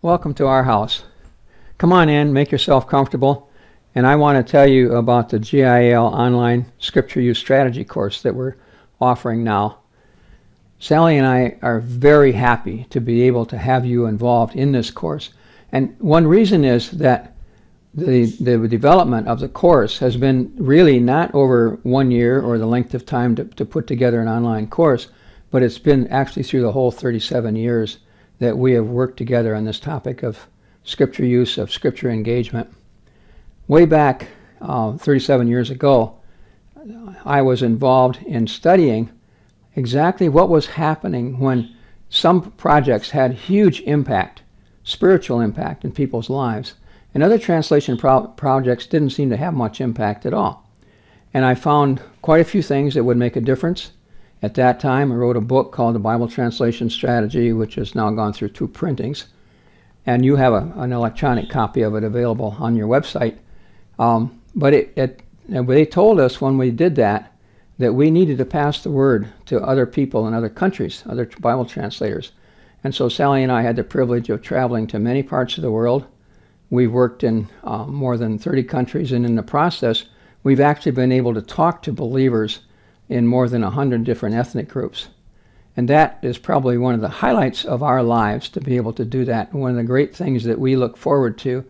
Welcome to our house. Come on in, make yourself comfortable, and I want to tell you about the GIAL online scripture use strategy course that we're offering now. Sally and I are very happy to be able to have you involved in this course, and one reason is that the development of the course has been really not over 1 year or the length of time to put together an online course, but it's been actually through the whole 37 years that we have worked together on this topic of scripture use, of scripture engagement. Way back 37 years ago, I was involved in studying exactly what was happening when some projects had huge impact, spiritual impact in people's lives, and other translation projects didn't seem to have much impact at all. And I found quite a few things that would make a difference. At that time, I wrote a book called The Bible Translation Strategy, which has now gone through 2 printings. And you have an electronic copy of it available on your website. But they told us when we did that we needed to pass the word to other people in other countries, other Bible translators. And so Sally and I had the privilege of traveling to many parts of the world. We've worked in more than 30 countries, and in the process, we've actually been able to talk to believers in more than 100 different ethnic groups. And that is probably one of the highlights of our lives, to be able to do that. And one of the great things that we look forward to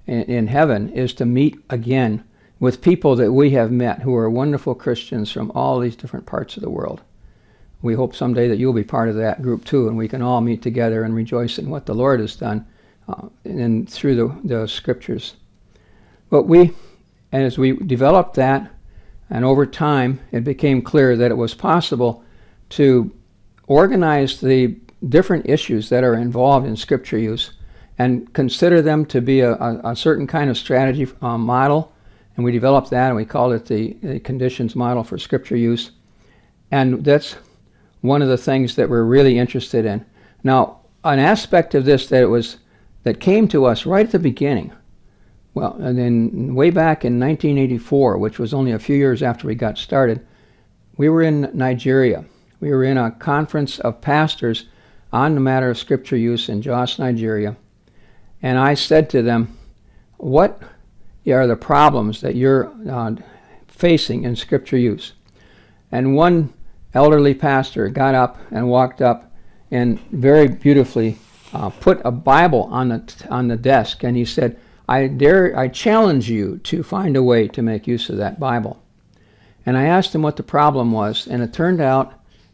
in heaven is to meet again with people that we have met who are wonderful Christians from all these different parts of the world. We hope someday that you'll be part of that group too, and we can all meet together and rejoice in what the Lord has done and through the scriptures. But as we developed that, and over time, it became clear that it was possible to organize the different issues that are involved in scripture use and consider them to be a certain kind of strategy model. And we developed that, and we called it the conditions model for scripture use. And that's one of the things that we're really interested in. Now, an aspect of this that came to us right at the beginning, well, and then way back in 1984, which was only a few years after we got started, we were in Nigeria. We were in a conference of pastors on the matter of scripture use in Jos, Nigeria. And I said to them, what are the problems that you're facing in scripture use? And one elderly pastor got up and walked up and very beautifully put a Bible on the desk, and he said, I challenge you to find a way to make use of that Bible. And I asked him what the problem was, and it turned out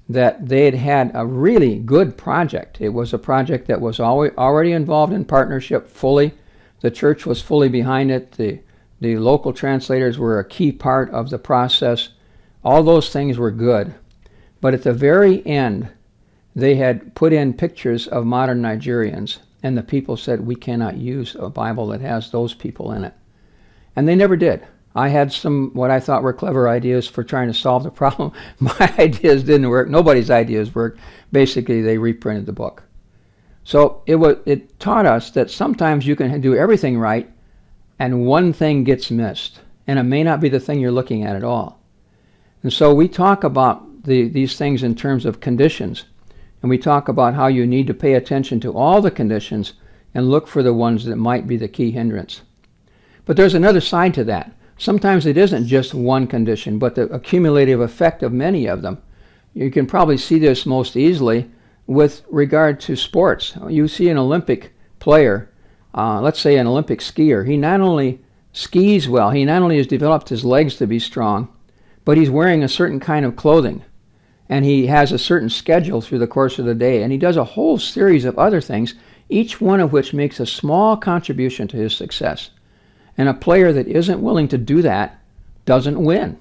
that they had a really good project. It was a project that was already involved in partnership fully. The church was fully behind it. The local translators were a key part of the process. All those things were good. But at the very end, they had put in pictures of modern Nigerians, and the people said, we cannot use a Bible that has those people in it. And they never did. I had some what I thought were clever ideas for trying to solve the problem. My ideas didn't work. Nobody's ideas worked. Basically, they reprinted the book. So it taught us that sometimes you can do everything right, and one thing gets missed, and it may not be the thing you're looking at all. And so we talk about these things in terms of conditions. And we talk about how you need to pay attention to all the conditions and look for the ones that might be the key hindrance. But there's another side to that. Sometimes it isn't just one condition, but the accumulative effect of many of them. You can probably see this most easily with regard to sports. You see an Olympic player, let's say an Olympic skier. He not only skis well, he not only has developed his legs to be strong, but he's wearing a certain kind of clothing. And he has a certain schedule through the course of the day, and he does a whole series of other things, each one of which makes a small contribution to his success. And a player that isn't willing to do that doesn't win.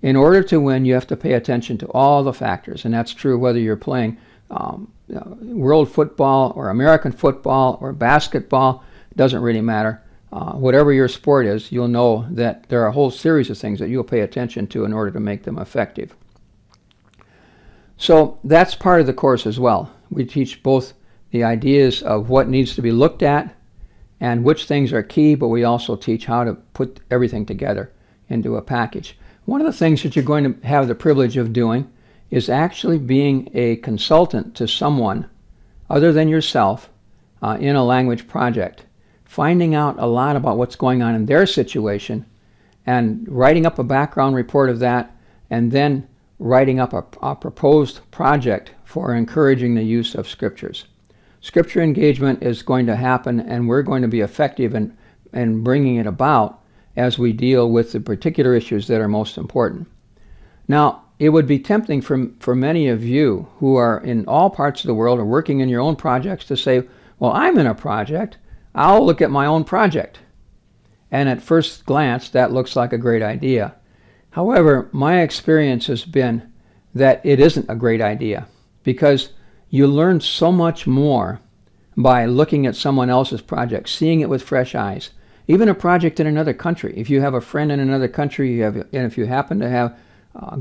In order to win, you have to pay attention to all the factors, and that's true whether you're playing world football or American football or basketball. It doesn't really matter. Whatever your sport is, you'll know that there are a whole series of things that you'll pay attention to in order to make them effective. So that's part of the course as well. We teach both the ideas of what needs to be looked at and which things are key, but we also teach how to put everything together into a package. One of the things that you're going to have the privilege of doing is actually being a consultant to someone other than yourself in a language project, finding out a lot about what's going on in their situation, and writing up a background report of that, and then writing up a proposed project for encouraging the use of scriptures. Scripture engagement is going to happen, and we're going to be effective in bringing it about as we deal with the particular issues that are most important. Now, it would be tempting for many of you who are in all parts of the world or working in your own projects to say, well, I'm in a project, I'll look at my own project. And at first glance, that looks like a great idea. However, my experience has been that it isn't a great idea, because you learn so much more by looking at someone else's project, seeing it with fresh eyes. Even a project in another country. If you have a friend in another country, and if you happen to have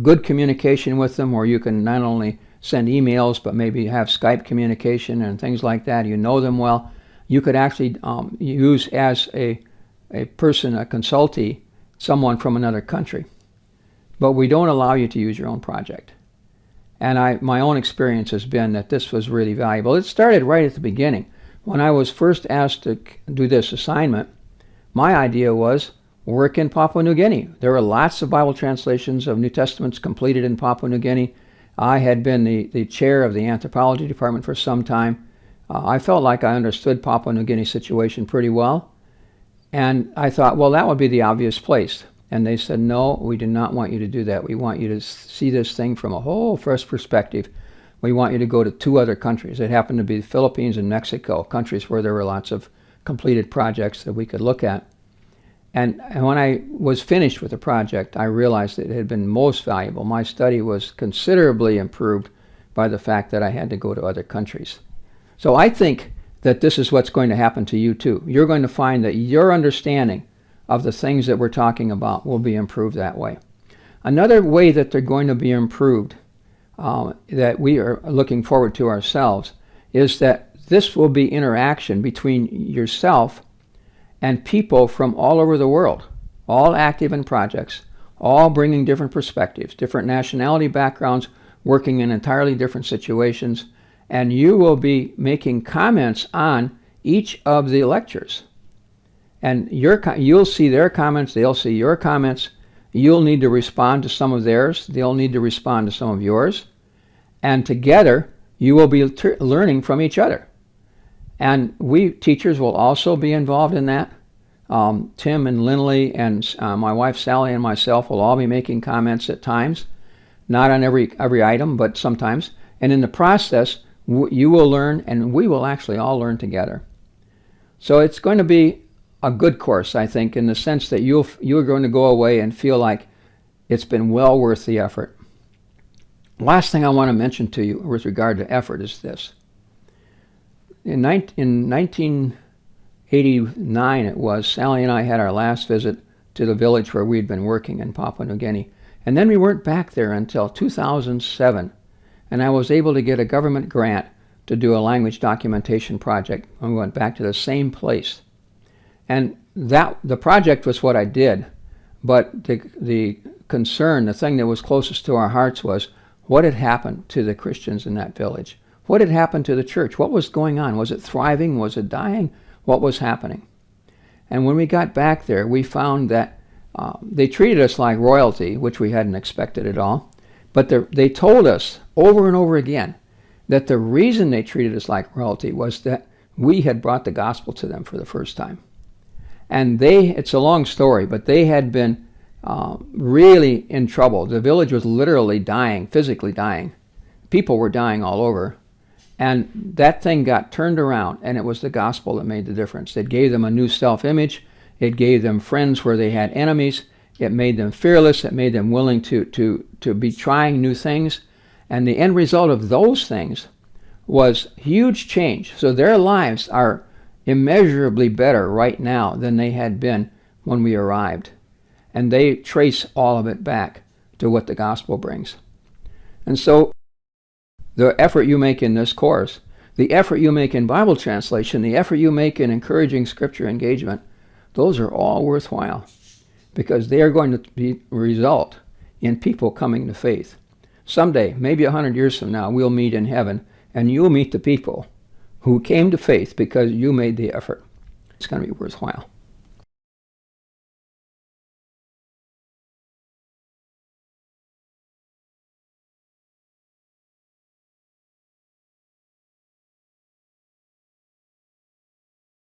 good communication with them, or you can not only send emails, but maybe have Skype communication and things like that, you know them well, you could actually use as a person, a consultee, someone from another country. But we don't allow you to use your own project. And my own experience has been that this was really valuable. It started right at the beginning. When I was first asked to do this assignment, my idea was work in Papua New Guinea. There were lots of Bible translations of New Testaments completed in Papua New Guinea. I had been the chair of the anthropology department for some time. I felt like I understood Papua New Guinea's situation pretty well. And I thought, well, that would be the obvious place. And they said, no, we do not want you to do that. We want you to see this thing from a whole fresh perspective. We want you to go to 2 other countries. It happened to be the Philippines and Mexico, countries where there were lots of completed projects that we could look at. And when I was finished with the project, I realized that it had been most valuable. My study was considerably improved by the fact that I had to go to other countries. So I think that this is what's going to happen to you too. You're going to find that your understanding of the things that we're talking about will be improved that way. Another way that they're going to be improved, that we are looking forward to ourselves, is that this will be interaction between yourself and people from all over the world, all active in projects, all bringing different perspectives, different nationality backgrounds, working in entirely different situations, and you will be making comments on each of the lectures. And you'll see their comments, they'll see your comments, you'll need to respond to some of theirs, they'll need to respond to some of yours, and together you will be learning from each other. And we teachers will also be involved in that. Tim and Lindley and my wife Sally and myself will all be making comments at times, not on every item, but sometimes. And in the process, you will learn, and we will actually all learn together. So it's going to be a good course, I think, in the sense that you're going to go away and feel like it's been well worth the effort. Last thing I want to mention to you with regard to effort is this. In 1989, it was, Sally and I had our last visit to the village where we'd been working in Papua New Guinea. And then we weren't back there until 2007. And I was able to get a government grant to do a language documentation project. And we went back to the same place. And the project was what I did. But the concern, the thing that was closest to our hearts was what had happened to the Christians in that village. What had happened to the church? What was going on? Was it thriving? Was it dying? What was happening? And when we got back there, we found that they treated us like royalty, which we hadn't expected at all. But they told us over and over again that the reason they treated us like royalty was that we had brought the gospel to them for the first time. And it's a long story, but they had been really in trouble. The village was literally dying, physically dying. People were dying all over. And that thing got turned around, and it was the gospel that made the difference. It gave them a new self-image. It gave them friends where they had enemies. It made them fearless. It made them willing to be trying new things. And the end result of those things was huge change. So their lives are immeasurably better right now than they had been when we arrived. And they trace all of it back to what the gospel brings. And so the effort you make in this course, the effort you make in Bible translation, the effort you make in encouraging scripture engagement, those are all worthwhile because they are going to result in people coming to faith. Someday, maybe 100 years from now, we'll meet in heaven and you'll meet the people who came to faith because you made the effort. It's going to be worthwhile.